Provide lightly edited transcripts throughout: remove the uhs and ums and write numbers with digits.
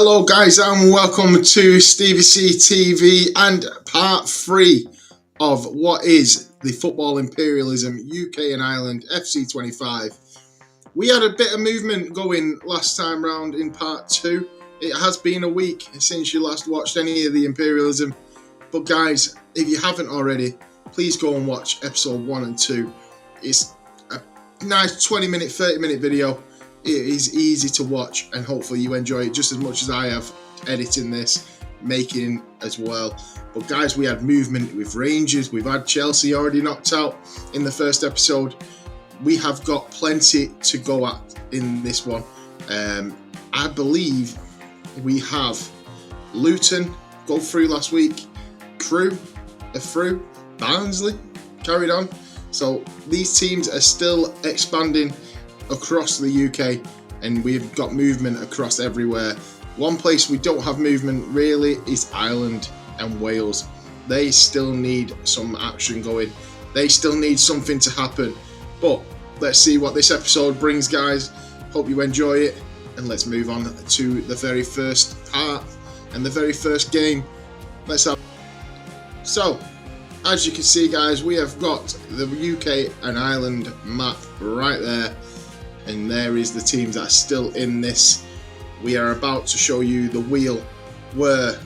Hello guys and welcome to Stevie C TV and part 3 of what is the Football Imperialism UK and Ireland FC 25. We had a bit of movement going last time round in part 2. It has been a week since you last watched any of the Imperialism, but guys, if you haven't already, please go and watch episode 1 and 2. It's a nice 20-minute, 30-minute video. It is easy to watch and hopefully you enjoy it just as much as I have editing this, making as well. But guys, we had movement with Rangers, we've had Chelsea already knocked out in the first episode. We have got plenty to go at in this one. I believe we have Luton go through last week, Crewe are through, Barnsley carried on. So these teams are still expanding across the UK and we've got movement across everywhere. One place we don't have movement really is Ireland and Wales. They still need some action going. They still need something to happen. But let's see what this episode brings, guys. Hope you enjoy it and let's move on to the very first part and the very first game. Let's have. So, as you can see, guys, we have got the UK and Ireland map right there. And there is the teams that are still in this. We are about to show you the wheel where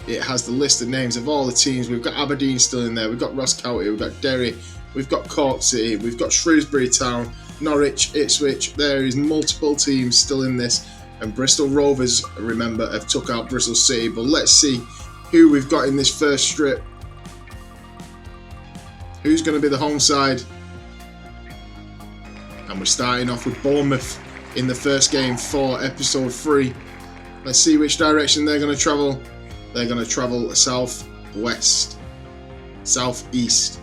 it has the list of names of all the teams. We've got Aberdeen still in there. We've got Ross County. We've got Derry. We've got Cork City. We've got Shrewsbury Town, Norwich, Ipswich. There is multiple teams still in this. And Bristol Rovers, remember, have took out Bristol City. But let's see who we've got in this first strip. Who's going to be the home side? And we're starting off with Bournemouth in the first game for episode 3. Let's see which direction they're going to travel. They're going to travel southwest, southeast.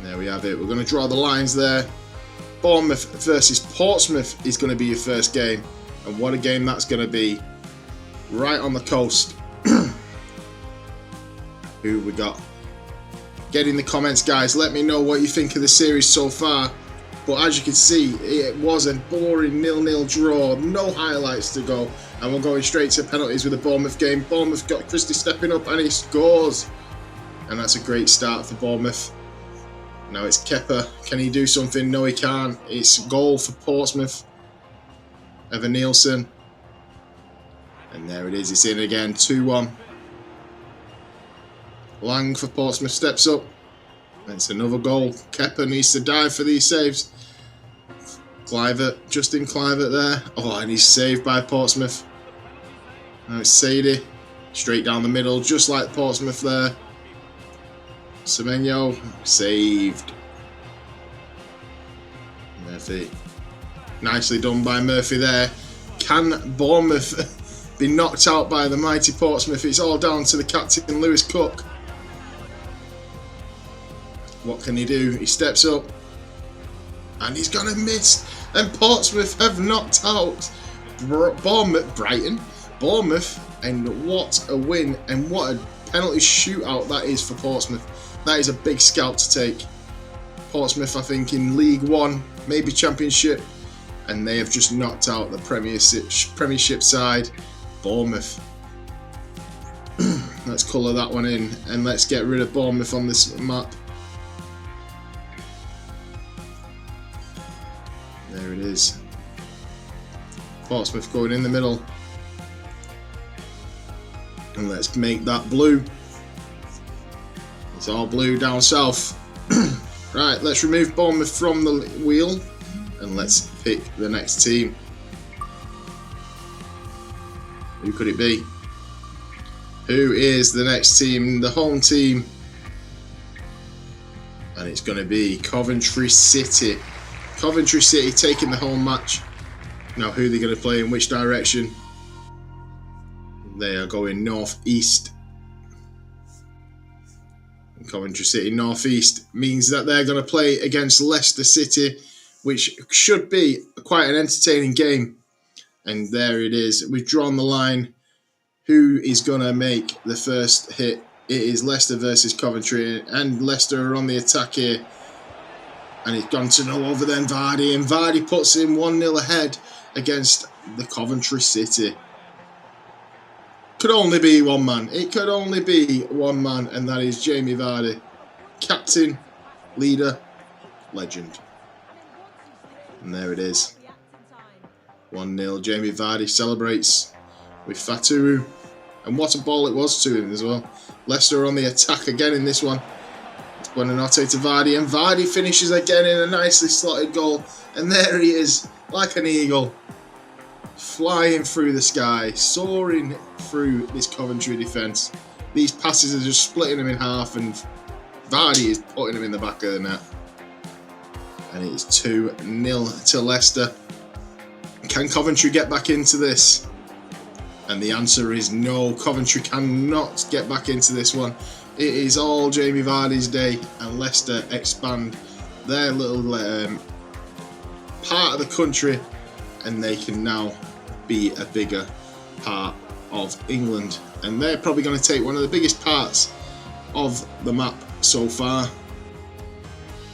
There we have it. We're going to draw the lines there. Bournemouth versus Portsmouth is going to be your first game. And what a game that's going to be. Right on the coast. Who we got? Get in the comments, guys. Let me know what you think of the series so far. But as you can see, it was a boring 0-0 draw. No highlights to go. And we're going straight to penalties with the Bournemouth game. Bournemouth got Christie stepping up and he scores. And that's a great start for Bournemouth. Now it's Kepa. Can he do something? No, he can't. It's a goal for Portsmouth. Evan Nielsen. And there it is. It's in again. 2-1. Lang for Portsmouth steps up. It's another goal. Kepa needs to dive for these saves. Kluivert, Justin Kluivert there. Oh, and he's saved by Portsmouth. Now it's Sadie. Straight down the middle, just like Portsmouth there. Semenyo, saved. Murphy. Nicely done by Murphy there. Can Bournemouth be knocked out by the mighty Portsmouth? It's all down to the captain, Lewis Cook. What can he do? He steps up and he's gonna miss. And Portsmouth have knocked out Bournemouth, and what a win and what a penalty shootout that is for Portsmouth. That is a big scalp to take. Portsmouth, I think, in League One, maybe Championship, and they have just knocked out the Premiership side, Bournemouth. Let's colour that one in and let's get rid of Bournemouth on this map. There it is. Portsmouth going in the middle. And let's make that blue. It's all blue down south. Right, let's remove Bournemouth from the wheel. And let's pick the next team. Who could it be? Who is the next team? The home team. And it's going to be Coventry City. Coventry City taking the home match. Now who are they going to play in which direction? They are going north-east. And Coventry City north-east means that they're going to play against Leicester City, which should be quite an entertaining game. And there it is. We've drawn the line. Who is going to make the first hit? It is Leicester versus Coventry, and Leicester are on the attack here. And it's gone to no other than Vardy, and Vardy puts him 1-0 ahead against the Coventry City. Could only be one man. It could only be one man, and that is Jamie Vardy. Captain, leader, legend. And there it is. 1-0. Jamie Vardy celebrates with Faturu. And what a ball it was to him as well. Leicester on the attack again in this one. It's Buonanotte to Vardy, and Vardy finishes again in a nicely slotted goal. And there he is, like an eagle, flying through the sky, soaring through this Coventry defence. These passes are just splitting him in half, and Vardy is putting him in the back of the net. And it's 2-0 to Leicester. Can Coventry get back into this? And the answer is no. Coventry cannot get back into this one. It is all Jamie Vardy's day, and Leicester expand their little part of the country, and they can now be a bigger part of England. And they're probably going to take one of the biggest parts of the map so far.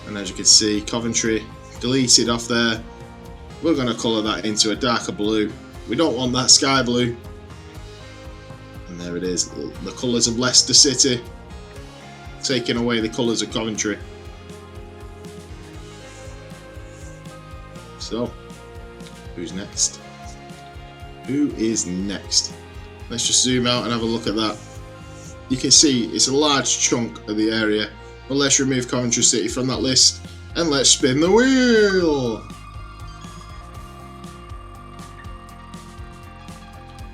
And as you can see, Coventry deleted off there. We're going to colour that into a darker blue. We don't want that sky blue. And there it is, the colours of Leicester City, taking away the colours of Coventry. So, who's next? Who is next? Let's just zoom out and have a look at that. You can see it's a large chunk of the area. But let's remove Coventry City from that list, and let's spin the wheel.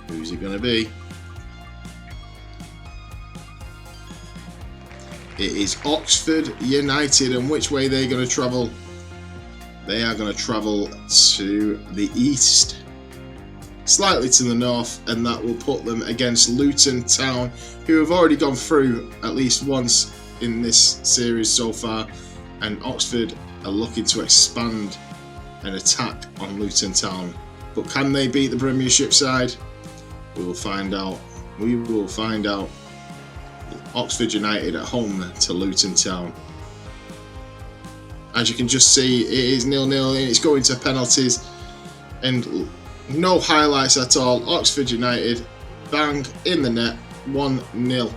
Who's it going to be? It is Oxford United, and which way they're going to travel? They are going to travel to the east, slightly to the north, and that will put them against Luton Town, who have already gone through at least once in this series so far, and Oxford are looking to expand an attack on Luton Town. But can they beat the Premiership side? We will find out. We will find out. Oxford United at home to Luton Town. As you can just see, it is 0-0 and it's going to penalties, and no highlights at all. Oxford United, bang, in the net, 1-0.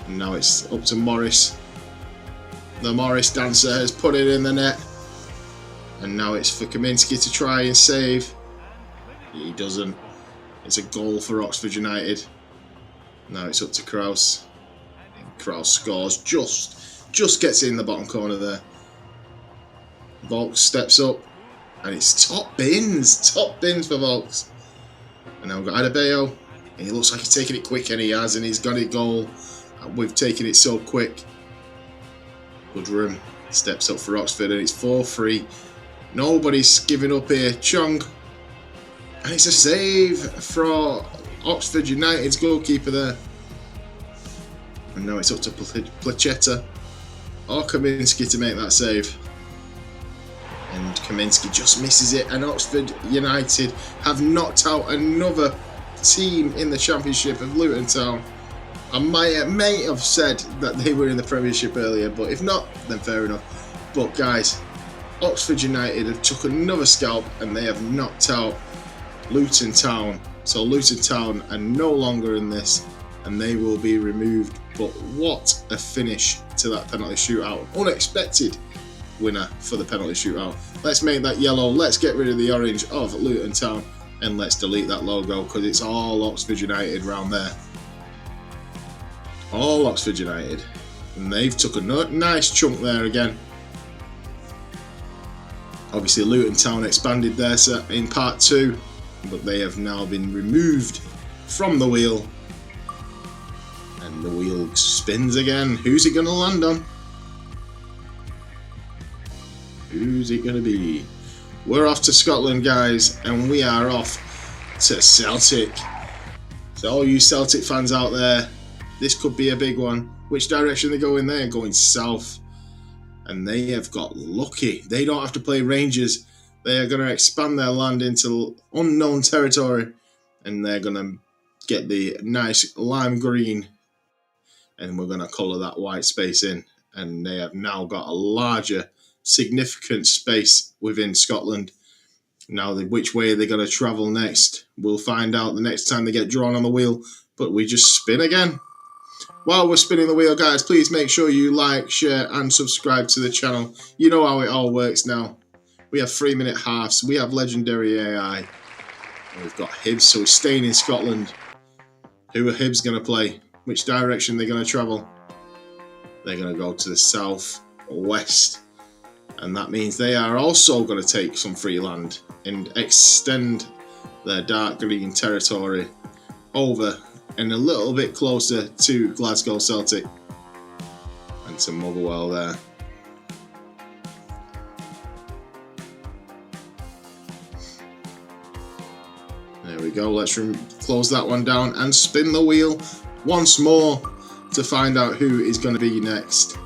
And now it's up to Morris. The Morris dancer has put it in the net, and now it's for Kaminski to try and save. He doesn't. It's a goal for Oxford United. Now it's up to Kraus. And Kraus scores, just gets in the bottom corner there. Volks steps up, and it's top bins for Volks. And now we've got Adebayo, and he looks like he's taking it quick, and he has, and he's got it goal. And we've taken it so quick. Goodrum steps up for Oxford, and it's 4-3. Nobody's giving up here. Chong, and it's a save for Oxford United's goalkeeper there. And now it's up to Placheta or Kaminski to make that save. And Kaminski just misses it, and Oxford United have knocked out another team in the Championship of Luton Town. I may have said that they were in the Premiership earlier, but if not, then fair enough. But guys, Oxford United have took another scalp, and they have knocked out Luton Town. So Luton Town are no longer in this, and they will be removed. But what a finish to that penalty shootout. Unexpected winner for the penalty shootout. Let's make that yellow. Let's get rid of the orange of Luton Town, and let's delete that logo, because it's all Oxford United round there. All Oxford United. And they've took a nice chunk there again. Obviously Luton Town expanded there in part 2, but they have now been removed from the wheel. And the wheel spins again. Who's it going to land on? Who's it going to be? We're off to Scotland, guys, and we are off to Celtic. So all you Celtic fans out there, this could be a big one. Which direction they go in? They're going south. And they have got lucky. They don't have to play Rangers. They are going to expand their land into unknown territory. And they're going to get the nice lime green. And we're going to colour that white space in. And they have now got a larger significant space within Scotland. Now, which way they're going to travel next, we'll find out the next time they get drawn on the wheel. But we just spin again. While we're spinning the wheel, guys, please make sure you like, share, and subscribe to the channel. You know how it all works now. We have 3-minute halves. We have legendary AI. And we've got Hibs, so we're staying in Scotland. Who are Hibs going to play? Which direction they're going to travel? They're going to go to the south-west. And that means they are also going to take some free land and extend their dark green territory over and a little bit closer to Glasgow Celtic and to Motherwell there. There we go. Let's close that one down and spin the wheel once more to find out who is going to be next.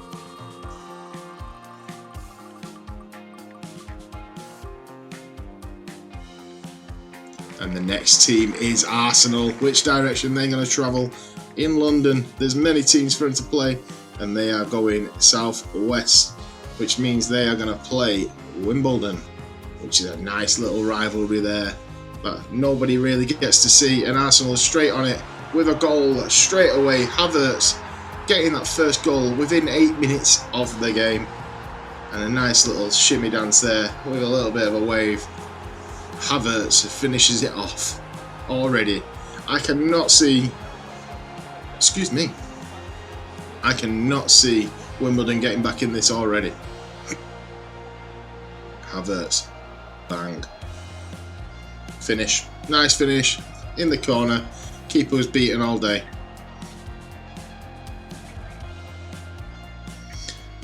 And the next team is Arsenal. Which direction they're going to travel? In London, there's many teams for them to play, and they are going south-west, which means they are going to play Wimbledon, which is a nice little rivalry there, but nobody really gets to see, and Arsenal is straight on it with a goal straight away. Havertz getting that first goal within 8 minutes of the game, and a nice little shimmy dance there with a little bit of a wave. Havertz finishes it off already. I cannot see Wimbledon getting back in this already. Havertz, bang, finish, nice finish in the corner. Keeper was beaten all day.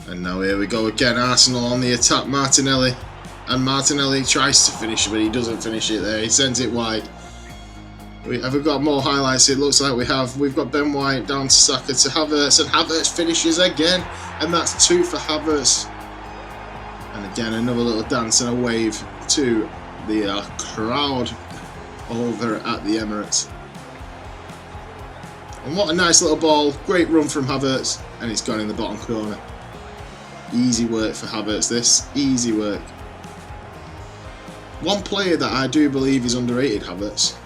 And now here we go again, Arsenal on the attack. Martinelli. And Martinelli tries to finish it, but he doesn't finish it there. He sends it wide. Have we got more highlights? It looks like we have. We've got Ben White down to Saka to Havertz, and Havertz finishes again. And that's 2 for Havertz. And again, another little dance and a wave to the crowd over at the Emirates. And what a nice little ball. Great run from Havertz, and it's gone in the bottom corner. Easy work for Havertz, this. Easy work. One player that I do believe is underrated, Havertz.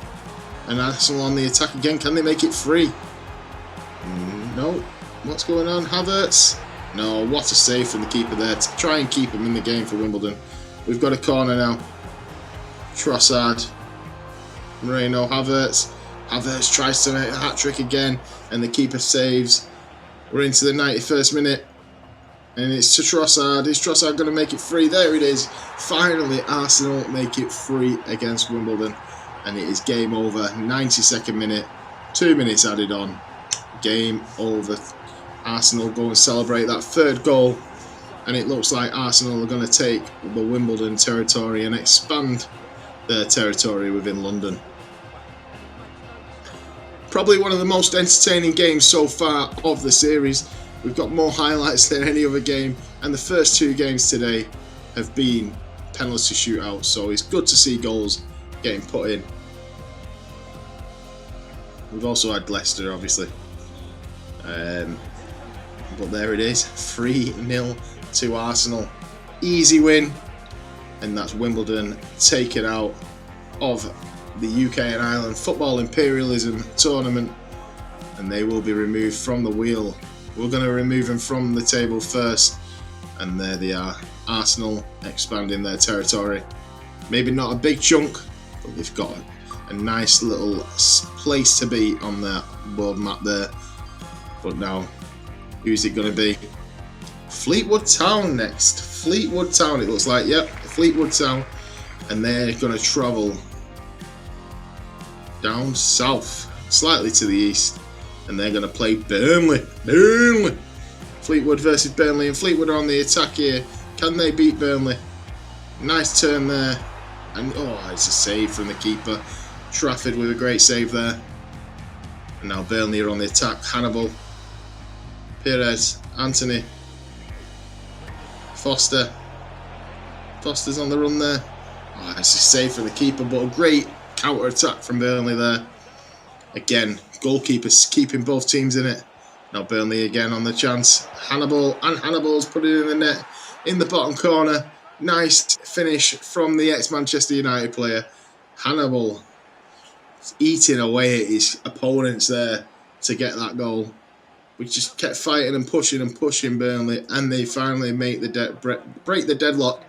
And Arsenal on the attack again. Can they make it free? No. What's going on, Havertz? No, what a save from the keeper there to try and keep him in the game for Wimbledon. We've got a corner now. Trossard. Moreno, Havertz. Havertz tries to make a hat-trick again, and the keeper saves. We're into the 91st minute. And it's to Trossard. Is Trossard going to make it free? There it is. Finally, Arsenal make it free against Wimbledon. And it is game over. 92nd minute. 2 minutes added on. Game over. Arsenal go and celebrate that third goal. And it looks like Arsenal are going to take the Wimbledon territory and expand their territory within London. Probably one of the most entertaining games so far of the series. We've got more highlights than any other game, and the first 2 games today have been penalty shootouts, so it's good to see goals getting put in. We've also had Leicester, obviously. But there it is, 3-0 to Arsenal. Easy win, and that's Wimbledon taken out of the UK and Ireland Football Imperialism tournament, and they will be removed from the wheel. We're going to remove them from the table first, and there they are. Arsenal expanding their territory. Maybe not a big chunk, but they've got a nice little place to be on the world map there. But now, who's it going to be? Fleetwood Town next. Fleetwood Town, it looks like. Yep, Fleetwood Town. And they're going to travel down south, slightly to the east. And they're going to play Burnley. Burnley! Fleetwood versus Burnley. And Fleetwood are on the attack here. Can they beat Burnley? Nice turn there. And oh, it's a save from the keeper. Trafford with a great save there. And now Burnley are on the attack. Hannibal. Perez. Anthony. Foster. Foster's on the run there. Oh, it's a save from the keeper, but a great counter-attack from Burnley there. Again, goalkeepers keeping both teams in it. Now Burnley again on the chance. Hannibal, and Hannibal's put it in the net. in the bottom corner. Nice finish from the ex-Manchester United player, Hannibal. He's eating away at his opponents there to get that goal. We just kept fighting and pushing Burnley, and they finally make the break the deadlock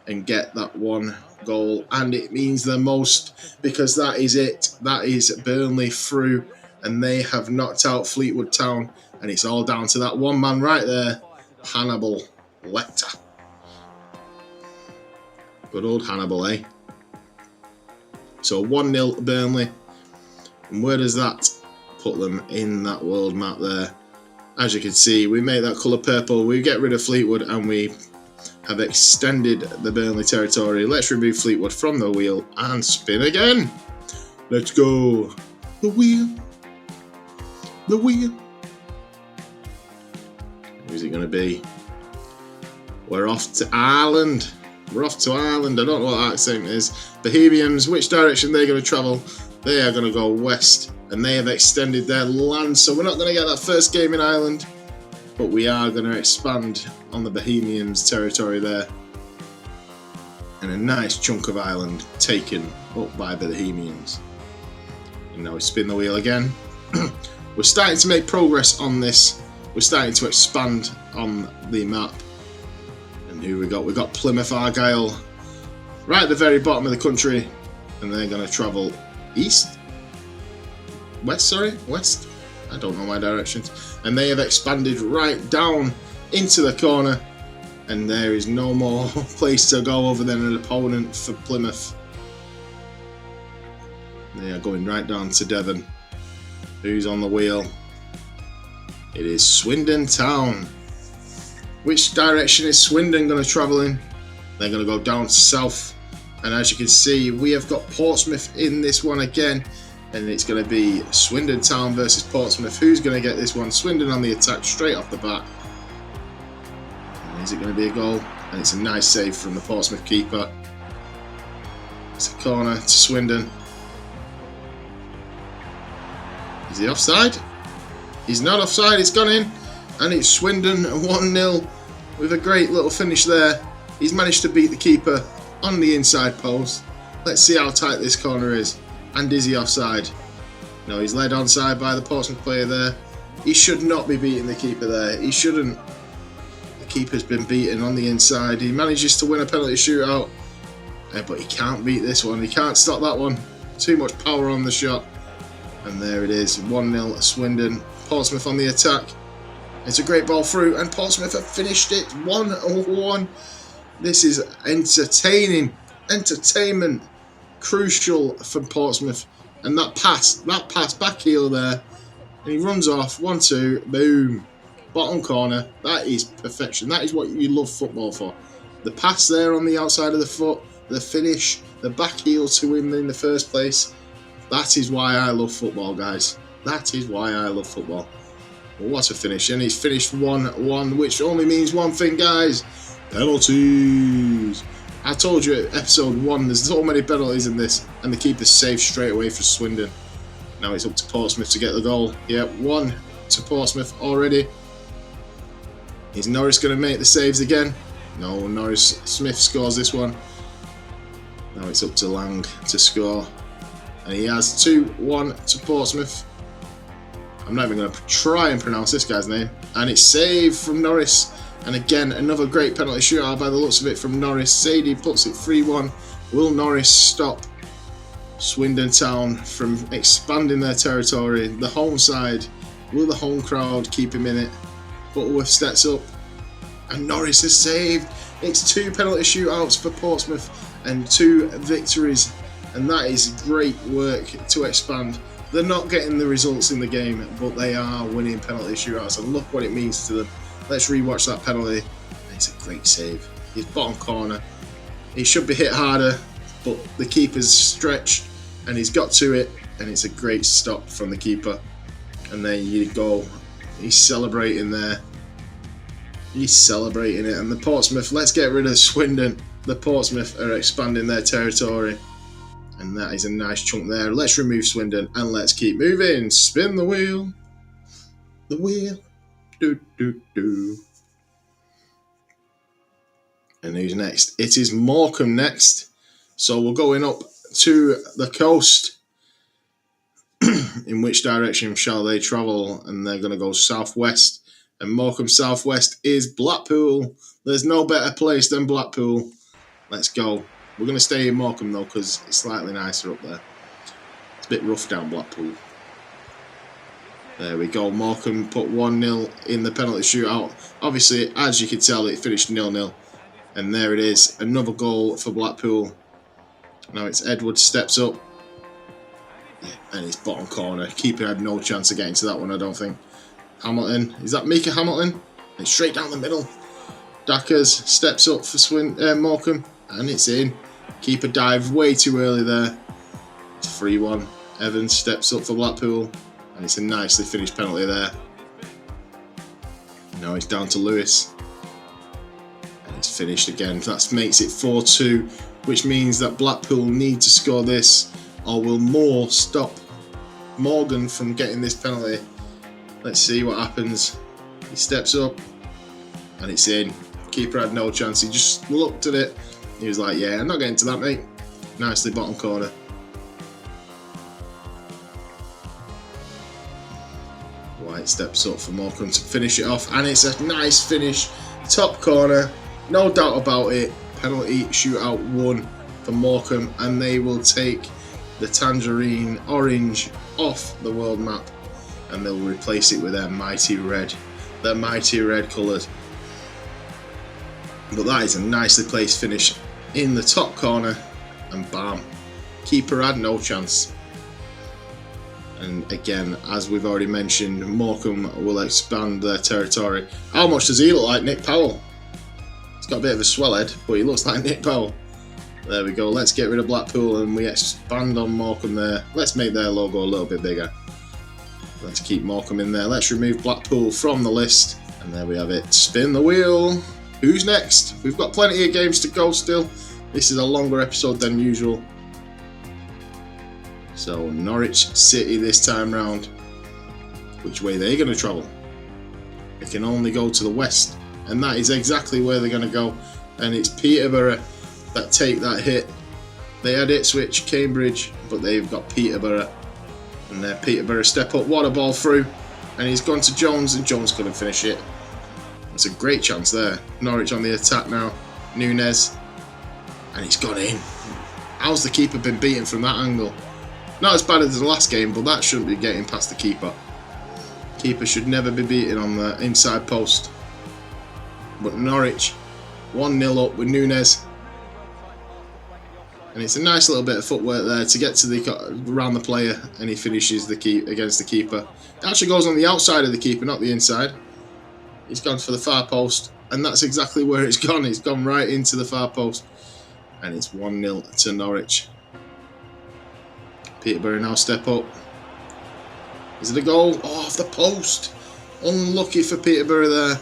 and get that one goal. And it means the most, because that is it. That is Burnley through, and they have knocked out Fleetwood Town, and it's all down to that one man right there, Hannibal Lecter. Good old Hannibal, eh? So 1-0 Burnley. And where does that put them in that world map there? As you can see, we make that colour purple. We get rid of Fleetwood and we have extended the Burnley territory. Let's remove Fleetwood from the wheel and spin again. Let's go. The wheel. The wheel. Who's it going to be? We're off to Ireland. We're off to Ireland. I don't know what that accent is. Bohemians, which direction they're going to travel? They are going to go west, and they have extended their land. So we're not going to get that first game in Ireland, but we are going to expand on the Bohemians' territory there. And a nice chunk of Ireland taken up by the Bohemians. And now we spin the wheel again. We're starting to make progress on this. We're starting to expand on the map. And who we got? We got Plymouth Argyle right at the very bottom of the country, and they're going to travel west. I don't know my directions. And they have expanded right down into the corner, and there is no more place to go other than an opponent for Plymouth. They are going right down to Devon. Who's on the wheel? It is Swindon Town. Which direction is Swindon going to travel in? They're going to go down south. And as you can see, we have got Portsmouth in this one again. And it's going to be Swindon Town versus Portsmouth. Who's going to get this one? Swindon on the attack straight off the bat. And is it going to be a goal? And it's a nice save from the Portsmouth keeper. It's a corner to Swindon. Is he offside? He's not offside. It's gone in. And it's Swindon 1-0 with a great little finish there. He's managed to beat the keeper on the inside post. Let's see how tight this corner is. And is he offside? No, he's led onside by the Portsmouth player there. He should not be beating the keeper there. He shouldn't. The keeper's been beaten on the inside. He manages to win a penalty shootout. But he can't beat this one. He can't stop that one. Too much power on the shot. And there it is. 1-0 Swindon. Portsmouth on the attack. It's a great ball through, and Portsmouth have finished it 1-1. This is entertainment, crucial from Portsmouth. And that pass back heel there, and he runs off 1-2, boom, bottom corner. That is perfection. That is what you love football for. The pass there on the outside of the foot, the finish, the back heel to win in the first place. That is why I love football, guys. That is why I love football. Well, what a finish. And he's finished 1-1, which only means one thing, guys. Penalties. I told you at episode 1, there's so many penalties in this. And the keeper's saved straight away for Swindon. Now it's up to Portsmouth to get the goal. Yeah, 1 to Portsmouth already. Is Norris going to make the saves again? No, Norris Smith scores this one. Now it's up to Lang to score. And he has 2-1 to Portsmouth. I'm not even going to try and pronounce this guy's name. And it's saved from Norris. And again, another great penalty shootout by the looks of it from Norris. Sadie puts it 3-1. Will Norris stop Swindon Town from expanding their territory? The home side. Will the home crowd keep him in it? Butterworth steps up. And Norris has saved. It's 2 penalty shootouts for Portsmouth and 2 victories. And that is great work to expand. They're not getting the results in the game, but they are winning penalty shootouts, and look what it means to them. Let's rewatch that penalty. It's a great save. His bottom corner. He should be hit harder, but the keeper's stretched, and he's got to it, and it's a great stop from the keeper. And there you go. He's celebrating there. He's celebrating it. And the Portsmouth, let's get rid of Swindon. The Portsmouth are expanding their territory. And that is a nice chunk there. Let's remove Swindon and let's keep moving. Spin the wheel. The wheel. Do, do, do. And who's next? It is Morecambe next. So we're going up to the coast. In which direction shall they travel? And they're going to go southwest. And Morecambe southwest is Blackpool. There's no better place than Blackpool. Let's go. We're going to stay in Morecambe though, because it's slightly nicer up there. It's a bit rough down Blackpool. There we go. Morecambe put 1-0 in the penalty shootout. Obviously, as you can tell, it finished 0-0. And there it is. Another goal for Blackpool. Now it's Edwards steps up. And it's bottom corner. Keeper had no chance of getting to that one, I don't think. Hamilton. Is that Mika Hamilton? It's straight down the middle. Dackers steps up for Morecambe. And it's in. Keeper dived way too early there. It's 3-1. Evans steps up for Blackpool. And it's a nicely finished penalty there. Now it's down to Lewis. And it's finished again. That makes it 4-2. Which means that Blackpool need to score this. Or will Moore stop Morgan from getting this penalty? Let's see what happens. He steps up. And it's in. Keeper had no chance. He just looked at it. He was like, yeah, I'm not getting to that, mate. Nicely bottom corner. White steps up for Morecambe to finish it off. And it's a nice finish. Top corner. No doubt about it. Penalty shootout 1 for Morecambe. And they will take the tangerine orange off the world map. And they'll replace it with their mighty red. Their mighty red colours. But that is a nicely placed finish in the top corner. And bam. Keeper had no chance. And again, as we've already mentioned, Morecambe will expand their territory. How much does he look like Nick Powell? He's got a bit of a swell head, but he looks like Nick Powell. There we go. Let's get rid of Blackpool and we expand on Morecambe there. Let's make their logo a little bit bigger. Let's keep Morecambe in there. Let's remove Blackpool from the list. And there we have it. Spin the wheel. Who's next? We've got plenty of games to go still. This is a longer episode than usual. So Norwich City this time round. Which way are they going to travel? They can only go to the west. And that is exactly where they're going to go. And it's Peterborough that take that hit. They had Ipswich, Cambridge, but they've got Peterborough. And there Peterborough step up, what a ball through. And he's gone to Jones and Jones couldn't finish it. It's a great chance there. Norwich on the attack now. Nunes. And he's gone in. How's the keeper been beaten from that angle? Not as bad as the last game, but that shouldn't be getting past the keeper. Keeper should never be beaten on the inside post. But Norwich 1-0 up with Nunes. And it's a nice little bit of footwork there to get to the around the player, and he finishes the against the keeper. It actually goes on the outside of the keeper, not the inside. He's gone for the far post, and that's exactly where it's gone. It's gone right into the far post. And it's 1-0 to Norwich. Peterborough now step up. Is it a goal? Oh, off the post. Unlucky for Peterborough there.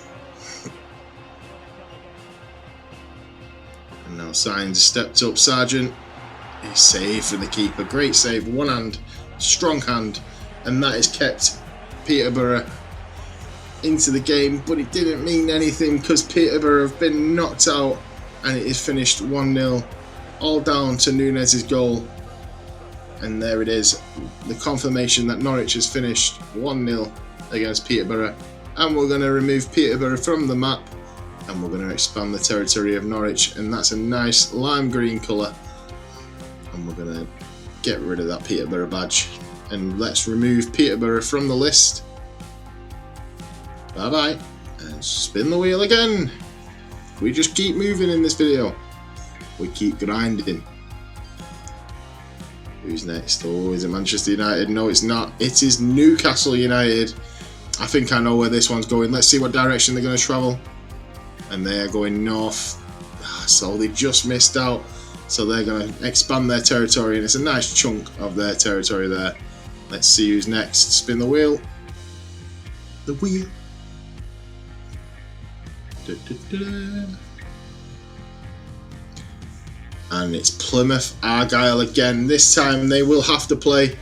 And now Signs stepped up. Sargent. He saved from the keeper. Great save. One hand. Strong hand. And that has kept Peterborough into the game. But it didn't mean anything because Peterborough have been knocked out. And it is finished 1-0. All down to Nunes' goal. And there it is, the confirmation that Norwich has finished 1-0 against Peterborough. And we're going to remove Peterborough from the map. And we're going to expand the territory of Norwich. And that's a nice lime green colour. And we're going to get rid of that Peterborough badge. And let's remove Peterborough from the list. Bye bye. And spin the wheel again. We just keep moving in this video. We keep grinding. Who's next? Oh, is it Manchester United? No, it's not. It is Newcastle United. I think I know where this one's going. Let's see what direction they're going to travel. And they are going north. So they just missed out. So they're going to expand their territory. And it's a nice chunk of their territory there. Let's see who's next. Spin the wheel. The wheel. Da, da, da. And it's Plymouth Argyle again. This time they will have to play.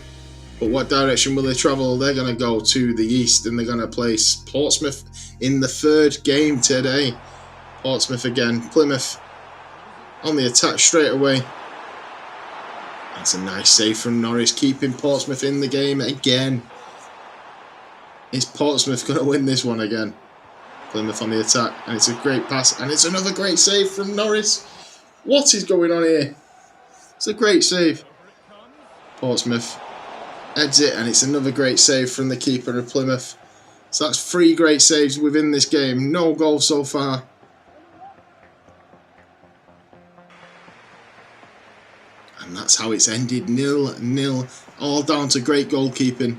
But what direction will they travel? They're going to go to the east and they're going to place Portsmouth in the third game today. Portsmouth again. Plymouth on the attack straight away. That's a nice save from Norris, keeping Portsmouth in the game again. Is Portsmouth going to win this one again? Plymouth on the attack, and it's a great pass, and it's another great save from Norris. What is going on here? It's a great save. Portsmouth heads it, and it's another great save from the keeper of Plymouth. So that's 3 great saves within this game. No goal so far. And that's how it's ended, 0-0. All down to great goalkeeping.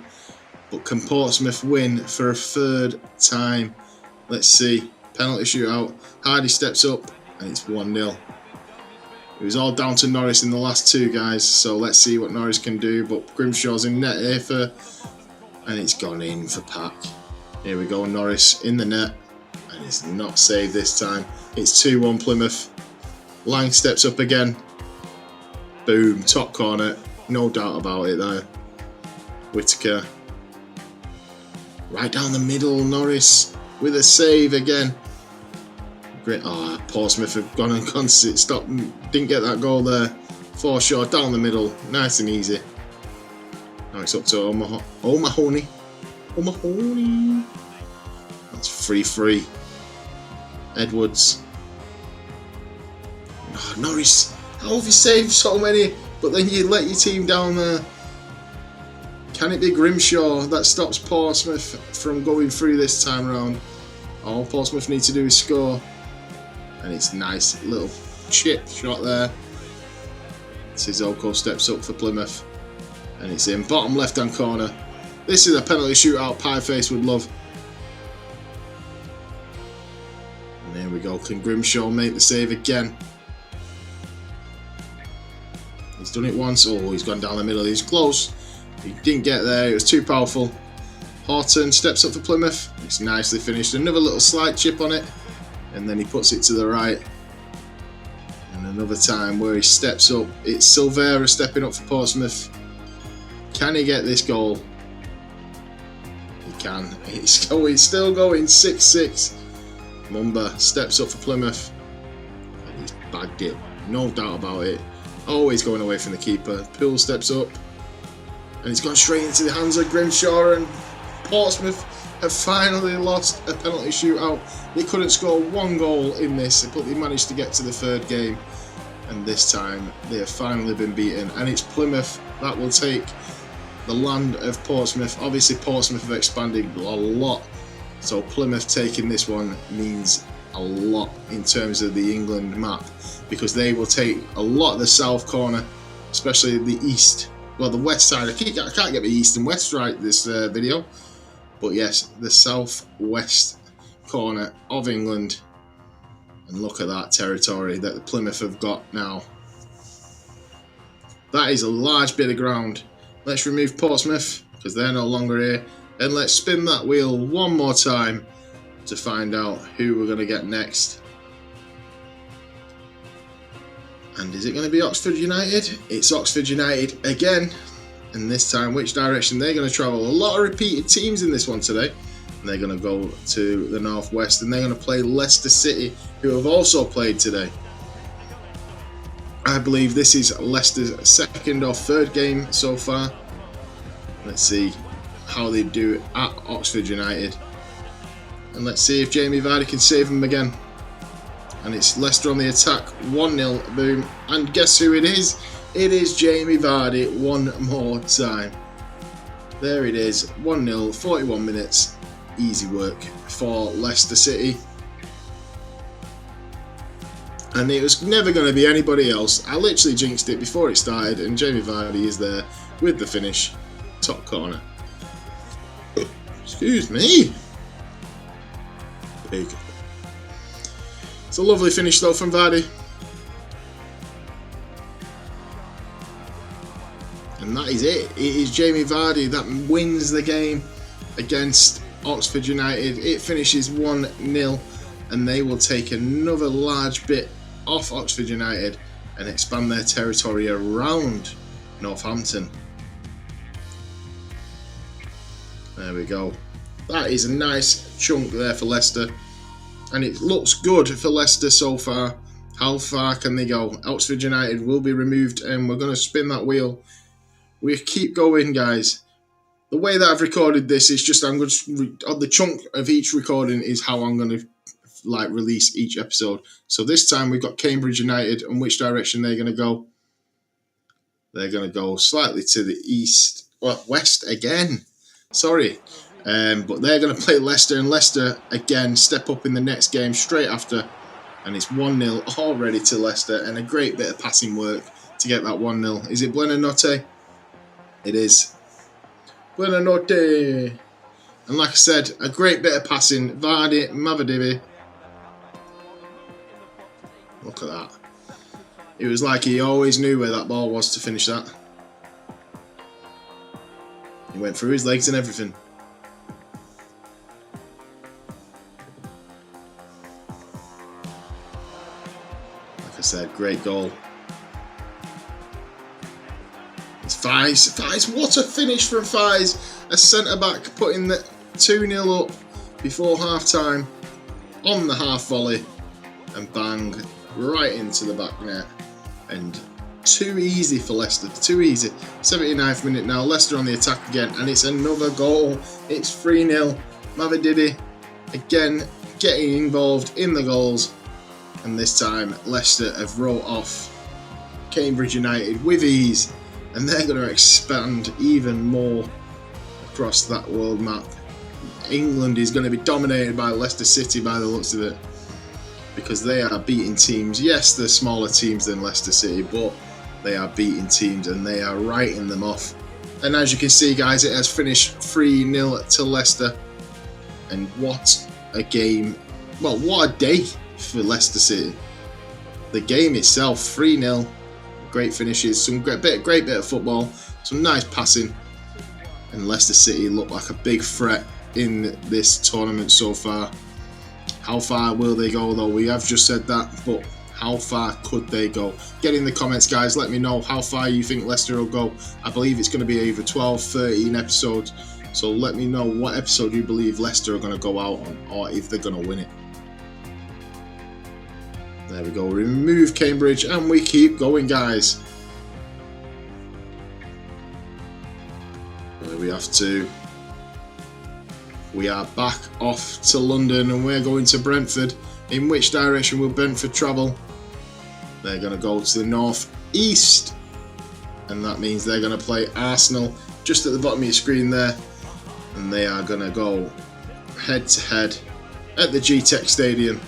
But can Portsmouth win for a 3rd time? Let's see. Penalty shootout. Hardy steps up, and it's 1-0. It was all down to Norris in the last 2, guys. So let's see what Norris can do. But Grimshaw's in net here and it's gone in for Pack. Here we go, Norris in the net, and it's not saved this time. It's 2-1 Plymouth. Lang steps up again. Boom, top corner. No doubt about it there. Whittaker. Right down the middle, Norris with a save again. Great. Oh, Portsmouth have gone unconscious. Stop. Didn't get that goal there. Forshaw down the middle. Nice and easy. Now it's up to O'Mahony. O'Mahony. That's 3-3. Edwards. Oh, Norris. How have you saved so many? But then you let your team down there. Can it be Grimshaw that stops Portsmouth from going through this time around? All Portsmouth need to do is score. And it's nice little chip shot there. Sissoko steps up for Plymouth. And it's in bottom left hand corner. This is a penalty shootout Pieface would love. And there we go. Can Grimshaw make the save again? He's done it once. Oh, he's gone down the middle. He's close. He didn't get there. It was too powerful. Horton steps up for Plymouth. It's nicely finished. Another little slight chip on it. And then he puts it to the right. And another time where he steps up. It's Silvera stepping up for Portsmouth. Can he get this goal? He can. It's going, still going 6-6. Mumba steps up for Plymouth. And he's bagged it. No doubt about it. Always going away from the keeper. Poole steps up. And it's gone straight into the hands of Grimshaw, and Portsmouth have finally lost a penalty shootout. They couldn't score 1 goal in this, but they managed to get to the 3rd game. And this time they have finally been beaten. And it's Plymouth that will take the land of Portsmouth. Obviously Portsmouth have expanded a lot. So Plymouth taking this one means a lot in terms of the England map, because they will take a lot of the south corner, especially the east. Well, the west side. I can't get the east and west right this video. But yes, the southwest corner of England. And look at that territory that the Plymouth have got now. That is a large bit of ground. Let's remove Portsmouth, because they're no longer here. And let's spin that wheel one more time to find out who we're going to get next. And is it going to be Oxford United? It's Oxford United again. And this time, which direction they're going to travel? A lot of repeated teams in this one today. And they're going to go to the northwest, and they're going to play Leicester City, who have also played today. I believe this is Leicester's 2nd or 3rd game so far. Let's see how they do at Oxford United. And let's see if Jamie Vardy can save them again. And it's Leicester on the attack, 1-0, boom. And guess who it is? It is Jamie Vardy one more time. There it is, 1-0, 41 minutes. Easy work for Leicester City. And it was never going to be anybody else. I literally jinxed it before it started, and Jamie Vardy is there with the finish. Top corner. Excuse me. Big. It's a lovely finish though from Vardy. And that is it. It is Jamie Vardy that wins the game against Oxford United. It finishes 1-0, and they will take another large bit off Oxford United and expand their territory around Northampton. There we go. That is a nice chunk there for Leicester. And it looks good for Leicester so far. How far can they go? Oxford United will be removed, and we're going to spin that wheel. We keep going, guys. The way that I've recorded this is just I'm going to on the chunk of each recording is how I'm going to release each episode. So this time we've got Cambridge United, and which direction they're going to go. They're going to go slightly to the east, well, west again. Sorry. But they're going to play Leicester, and Leicester again step up in the next game straight after, and it's 1-0 already to Leicester, and a great bit of passing work to get that 1-0. Is it Buonanotte? It is. Buonanotte. And like I said, a great bit of passing. Vardy, Mavadivi. Look at that. It was like he always knew where that ball was to finish that. He went through his legs and everything. Like I said, great goal. It's Fies. What a finish from Fies. A centre-back putting the 2-0 up before half-time on the half volley. And bang, right into the back net. And too easy for Leicester. Too easy. 79th minute now. Leicester on the attack again. And it's another goal. It's 3-0. Mavididi again getting involved in the goals. And this time Leicester have wrote off Cambridge United with ease. And they're going to expand even more across that world map. England is going to be dominated by Leicester City by the looks of it, because they are beating teams. Yes, they're smaller teams than Leicester City, but they are beating teams and they are writing them off. And as you can see, guys, it has finished 3-0 to Leicester. And what a game. Well, what a day for Leicester City. The game itself, 3-0. Great finishes, some great bit of football, some nice passing, and Leicester City look like a big threat in this tournament so far. How far will they go though? We have just said that, but how far could they go? Get in the comments, guys, let me know how far you think Leicester will go. I believe it's going to be either 12, 13 episodes, so let me know what episode you believe Leicester are going to go out on, or if they're going to win it. There we go, remove Cambridge, and we keep going, guys. Where we have to. We are back off to London, and we're going to Brentford. In which direction will Brentford travel? They're going to go to the north-east, and that means they're going to play Arsenal just at the bottom of your screen there, and they are going to go head-to-head at the G-Tech Stadium.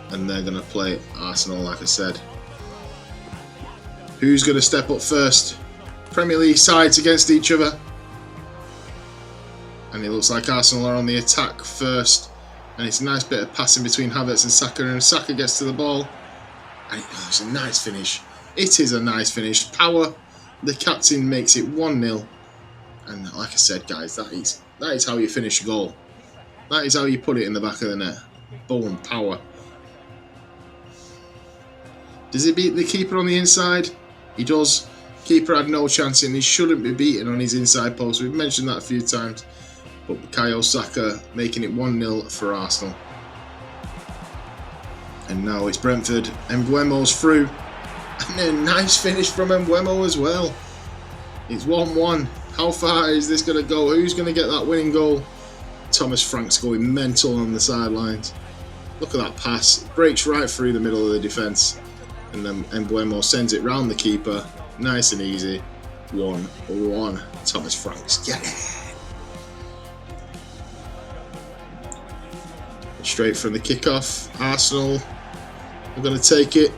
And they're going to play Arsenal, like I said. Who's going to step up first? Premier League sides against each other. And it looks like Arsenal are on the attack first. And it's a nice bit of passing between Havertz and Saka. And Saka gets to the ball. And it's a nice finish. It is a nice finish. Power. The captain makes it 1-0. And like I said, guys, that is how you finish a goal. That is how you put it in the back of the net. Boom, power. Does he beat the keeper on the inside? He does. Keeper had no chance and he shouldn't be beaten on his inside post. We've mentioned that a few times. But Bukayo Saka making it 1-0 for Arsenal. And now it's Brentford. Mbeumo's through. And a nice finish from Mbeumo as well. It's 1-1. How far is this going to go? Who's going to get that winning goal? Thomas Frank's going mental on the sidelines. Look at that pass. Breaks right through the middle of the defence. And then Mbeumo sends it round the keeper. Nice and easy. 1-1. Thomas Franks. Yeah. Straight from the kickoff. Arsenal are going to take it.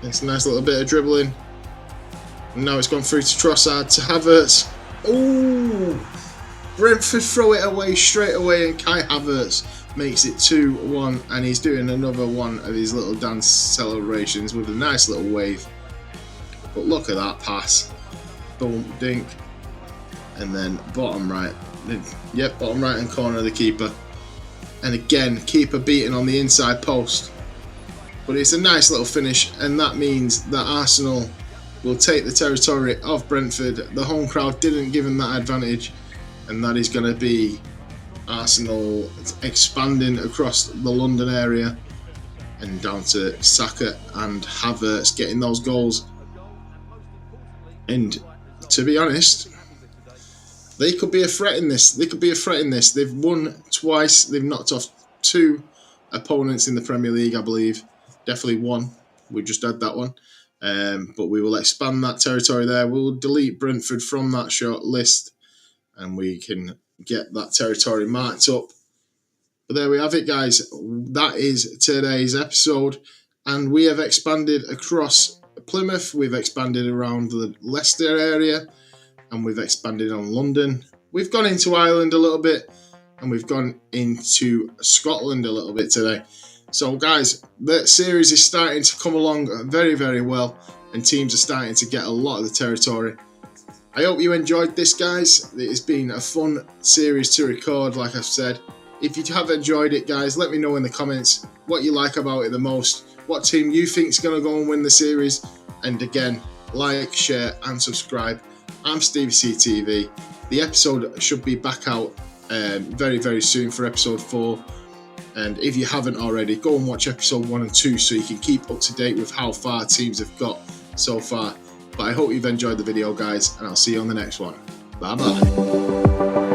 It's a nice little bit of dribbling. And now it's gone through to Trossard to Havertz. Ooh! Brentford throw it away straight away, and Kai Havertz makes it 2-1, and he's doing another one of his little dance celebrations with a nice little wave. But look at that pass. Boom, dink. And then bottom right. Yep, bottom right hand corner of the keeper. And again, keeper beaten on the inside post. But it's a nice little finish, and that means that Arsenal will take the territory of Brentford. The home crowd didn't give them that advantage, and that is going to be Arsenal expanding across the London area and down to Saka and Havertz getting those goals. And to be honest, they could be a threat in this. They've won twice. They've knocked off 2 opponents in the Premier League, I believe. Definitely 1. We just had that one. But we will expand that territory there. We'll delete Brentford from that short list, and we can get that territory marked up. But there we have it, guys. That is today's episode. And we have expanded across Plymouth. We've expanded around the Leicester area. And we've expanded on London. We've gone into Ireland a little bit. And we've gone into Scotland a little bit today. So, guys, the series is starting to come along very, very well. And teams are starting to get a lot of the territory. I hope you enjoyed this, guys. It has been a fun series to record, like I've said. If you have enjoyed it, guys, let me know in the comments what you like about it the most, what team you think is going to go and win the series. And again, like, share and subscribe. I'm Stevie C TV. The episode should be back out very, very soon for episode 4. And if you haven't already, go and watch episode 1 and 2 so you can keep up to date with how far teams have got so far. But I hope you've enjoyed the video, guys, and I'll see you on the next one. Bye-bye.